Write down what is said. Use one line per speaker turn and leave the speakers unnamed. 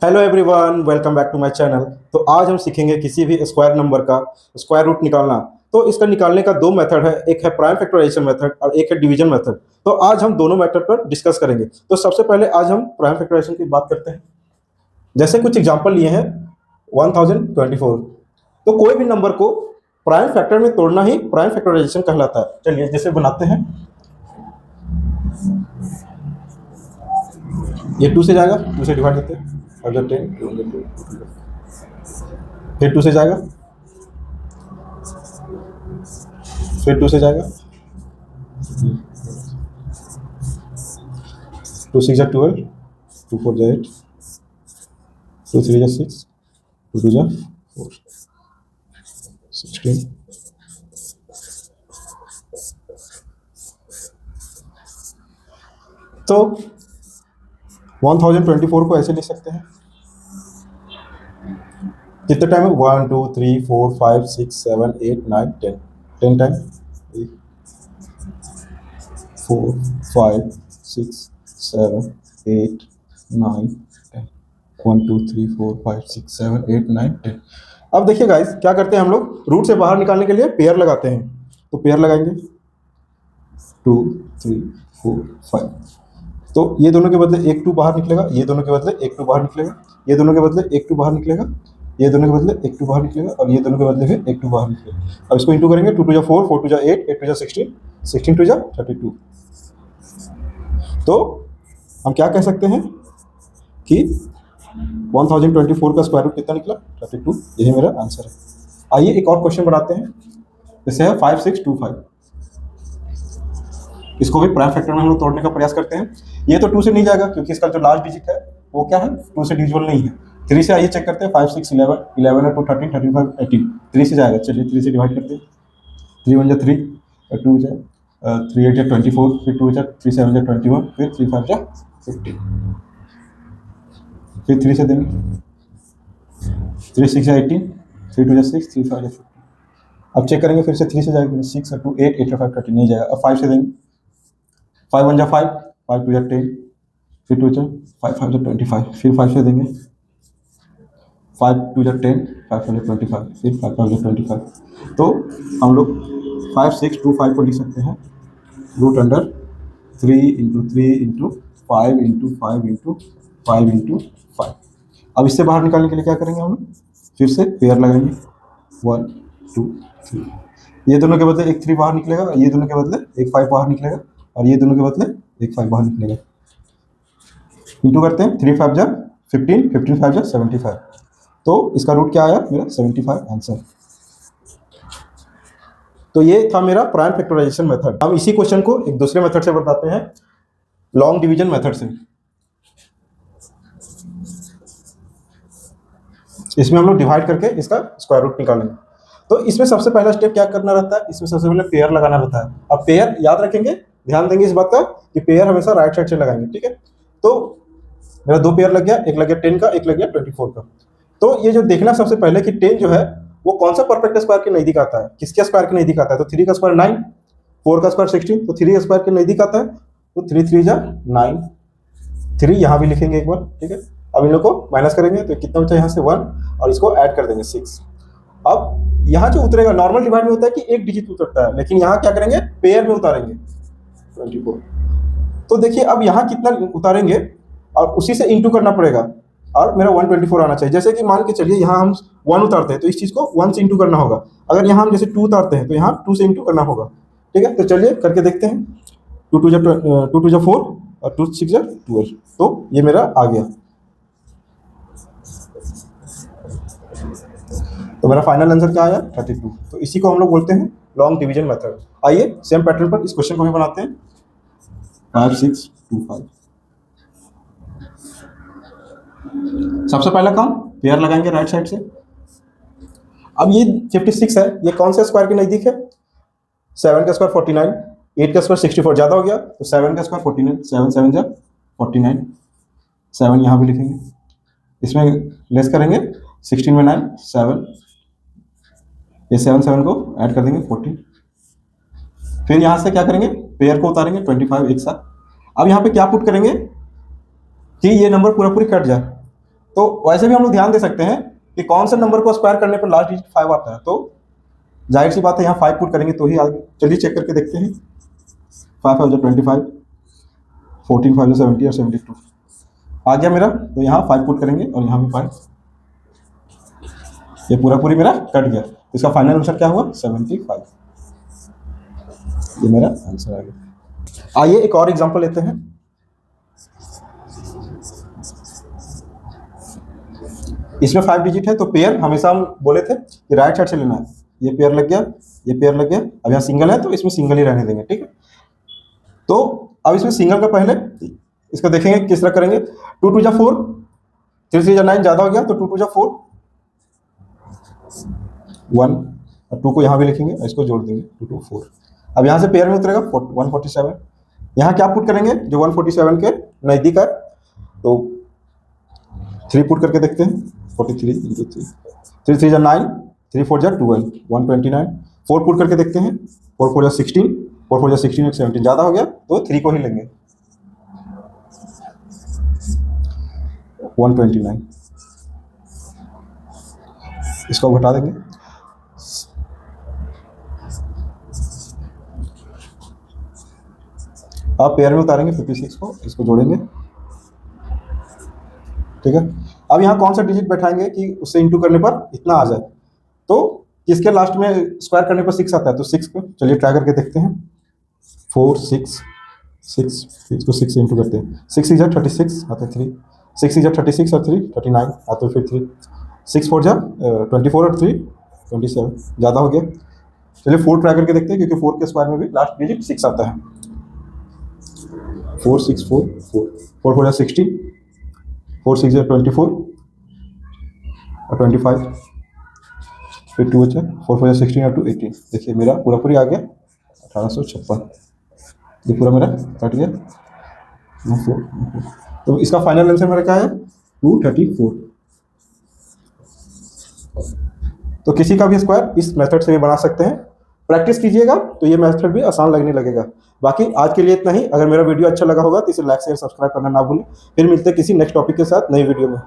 Hello everyone, welcome back to my channel. तो आज हम सीखेंगे किसी भी स्क्वायर नंबर का स्क्वायर रूट निकालना। तो इसका निकालने का दो मेथड है, एक है प्राइम फैक्टराइजेशन मेथड और एक है डिवीजन मेथड। तो आज हम दोनों मेथड पर डिस्कस करेंगे। तो सबसे पहले आज हम प्राइम फैक्टराइजेशन की बात करते हैं। जैसे कुछ एग्जांपल लिए हैं 1024। तो कोई भी नंबर को प्राइम फैक्टर में तोड़ना ही प्राइम फैक्टराइजेशन कहलाता है। चलिए जैसे बनाते हैं, ये 2 से जाएगा, 2 से डिवाइड करते हैं, 1010 फिर 2 से जाएगा, फिर 2 से जाएगा, 2 6 12, 2 4 8, 2 3 6, 2 2 4, 16। तो 1024 को ऐसे लिख सकते हैं। कितने टाइम है? 1 2 3 4 5 6 7 8 9 10, 10 टाइम। 4 5 6 7 8 9 10, 1 2 3 4 5 6 7 8 9 10। अब देखिए गाइस, क्या करते हैं हम लोग, रूट से बाहर निकालने के लिए पेयर लगाते हैं। तो पेयर लगाएंगे 2 3 4 5। तो ये दोनों के बदले एक 2 बाहर निकलेगा, ये दोनों के बदले एक 2 बाहर निकलेगा, ये दोनों के बदले एक 2 बाहर निकलेगा, ये दोनों के बदले एक 2 बाहर निकलेगा और ये दोनों के बदले भी एक 2 बाहर निकलेगा। अब इसको इंटू करेंगे, 2 2 4, 4 2 8, 8 2 16, 16 2 32। तो हम क्या कह सकते हैं कि 1024 का स्क्वायर रूट कितना निकला? 32। यही मेरा आंसर है। आइए एक और क्वेश्चन बनाते हैं। जैसे है 5 6 2 5। इसको भी प्राइम फैक्टर में हम लोग तोड़ने का प्रयास करते हैं। ये तो 2 से नहीं जाएगा क्योंकि इसका जो लास्ट डिजिट है वो क्या है, 2 से डिविजिबल नहीं है। 3 से आइए चेक करते हैं। 5 6 11, 11 है 2 13, 13 5 18। 3 से जाएगा। चलिए 3 से डिवाइड करते हैं। 3 1 3, 2 3 8 24, फिर 2 3 7 21, फिर 3 5 15, फिर 3 से देंगे। 3 6 18, 3 2 6, 3 5 15। अब चेक करेंगे फिर से। 3 से जाएगा, 6 2 8, 8 5 30 नहीं जाएगा। अब 5 से देंगे। 5 1 5, 5 2 10, फिर 2 5 5 25, फिर 5 से देंगे। 5 2 10, 5 5 25, फिर 5 5 25। तो हम लोग 5 6 2 5 को लिख सकते हैं root under 3 into 3 into 5 into 5 into 5 into 5। अब इससे बाहर निकालने के लिए क्या करेंगे हम लोग? फिर से पेयर लगाएंगे 1 2 3। ये दोनों के बदले एक 3 बाहर निकलेगा, ये दोनों के बदले एक 5 बाहर निकलेगा और ये दोनों के बदले एक 5 बाहर निकलेगा। इंटू करते हैं। 3 5 15, 15 5 75। तो इसका रूट क्या आया मेरा? 75 आंसर। तो ये था मेरा प्राइम फैक्टराइजेशन मेथड। हम इसी क्वेश्चन को एक दूसरे मेथड से बताते हैं, लॉन्ग डिवीजन मेथड से। इसमें हम लोग डिवाइड करके इसका स्क्वायर रूट निकालेंगे। तो इसमें सबसे पहला स्टेप क्या करना रहता है? इसमें सबसे पहले पेयर लगाना रहता है। अब पेयर याद रखेंगे, ध्यान देंगे इस बात का कि पेयर हमेशा राइट साइड से लगाएंगे। ठीक है, तो मेरा 2 पेयर लग गया, एक लग गया 10 का, एक लग गया 24 का। तो ये जो देखना सबसे पहले कि 10 जो है वो कौन सा परफेक्ट स्क्वायर के नजदीक आता है, किसके स्क्वायर के नजदीक आता है? तो 3 का स्क्वायर 9, 4 का स्क्वायर 16, तो 3 का स्क्वायर के नजदीक आता है। तो 3 3 9, 3 यहाँ भी लिखेंगे एक बार। ठीक है, अब इन लोग को माइनस करेंगे तो कितना बचा यहाँ से 1 और इसको ऐड कर देंगे 6। अब यहाँ जो उतरेगा, नॉर्मल डिवाइड में होता है कि एक डिजिट उतरता है, लेकिन यहाँ क्या करेंगे? पेयर में उतारेंगे 24। तो देखिए अब यहाँ कितना उतारेंगे और उसी से इंटू करना पड़ेगा और मेरा 124 आना चाहिए। जैसे कि मान के चलिए यहाँ हम 1 उतारते हैं तो इस चीज़ को 1 से इंटू करना होगा। अगर यहाँ हम जैसे 2 उतारते हैं तो यहाँ 2 से इंटू करना होगा। ठीक है, तो चलिए करके देखते हैं। 2 2 4 और 2 6 12। तो ये मेरा आ गया। तो मेरा फाइनल आंसर क्या आया? 32। तो इसी को हम लोग बोलते हैं लॉन्ग डिवीजन मेथड। आइए सेम पैटर्न पर इस क्वेश्चन को भी बनाते हैं। 5 6 2 5। सबसे पहला काम पेयर लगाएंगे राइट साइड से। अब ये 56 है, ये कौन से स्क्वायर के नजदीक है? 7 का स्क्वायर 49, 8 का स्क्वायर 64, ज्यादा हो गया तो 7 का स्क्वायर 49, 7 7 जा 49, 7 यहाँ भी लिखेंगे। इसमें लेस करेंगे 16 में 9 7, ये 7 7 को ऐड कर देंगे 14। फिर यहाँ से क्या करेंगे? पेयर को उतारेंगे 25 एक साथ। अब यहाँ पे क्या पुट करेंगे कि ये नंबर पूरा पूरी कट जाए। तो वैसे भी हम लोग ध्यान दे सकते हैं कि कौन से नंबर को स्क्वायर करने पर लास्ट डिजिट 5 आता है। तो जाहिर सी बात है यहाँ 5 पुट करेंगे तो ही आगे। चलिए चेक करके देखते हैं। 5 5 25, 14 5 70 और 72 आ गया मेरा। तो यहाँ 5 पुट करेंगे और यहाँ भी 5, ये पूरा पूरी मेरा कट गया। तो इसका फाइनल आंसर क्या हुआ? 75। ये मेरा आंसर आ गया। आइए एक और एग्जांपल लेते हैं। इसमें 5 डिजिट है, तो पेयर हमेशा हम बोले थे कि राइट साइड से लेना है। ये पेयर लग गया, ये पेयर लग गया। अब यहाँ सिंगल है तो इसमें सिंगल ही रहने देंगे, ठीक है। तो अब इसमें सिंगल का पहले इसको देखेंगे किस तरह करेंगे। 2 2 जा 4, 3 3 जा 9, ज़्यादा हो गया तो 2 2 जा 4, 1 और 2 को यहाँ भी लिखेंगे और इसको जोड़ देंगे 2 2 4। अब यहाँ से पेयर में उतरेगा 147। यहाँ क्या पुट करेंगे जो 147 के नज़दीक है, तो 3 पुट करके देखते हैं। 43 इंटू 3, 3 3 जा 9, 3 4 जा 12, 129। 4 पुट करके देखते हैं। 4 4 जा 16, 4 4 जा 16 17, ज़्यादा हो गया तो 3 को ही लेंगे, 129। इसको घटा देंगे। आप पेयर में उतारेंगे 56 को, इसको जोड़ेंगे, ठीक है। अब यहाँ कौन सा डिजिट बैठाएंगे कि उससे इंटू करने पर इतना आ जाए। तो इसके लास्ट में स्क्वायर करने पर 6 आता है, तो 6 को चलिए ट्राई करके देखते हैं। 4 6 6, इसको 6 से इंटू करते हैं। 6 6 जा 36 आते हैं 3, 6 6 जा 36 और 3 39 आते हैं फिर 3, 6 4 जा 24 और 3 27, ज़्यादा हो गया। चलिए 4 ट्राई करके देखते हैं, क्योंकि 4 के स्क्वायर में भी लास्ट डिजिट 6 आता है। 4 6 4 4, 4 4 जा 16, 4 6 जा 24 और 25, फिर 2 बचा, 4 4 जा 16 और 2 18। देखिए मेरा पूरा पूरी आ गया 1856। ये पूरा मेरा कट गया। तो इसका फाइनल आंसर मेरा क्या है? 234। तो किसी का भी स्क्वायर इस मेथड से भी बना सकते हैं। प्रैक्टिस कीजिएगा तो ये मेथड भी आसान लगने लगेगा। बाकी आज के लिए इतना ही। अगर मेरा वीडियो अच्छा लगा होगा तो इसे लाइक शेयर सब्सक्राइब करना ना भूलें। फिर मिलते हैं किसी नेक्स्ट टॉपिक के साथ नई वीडियो में।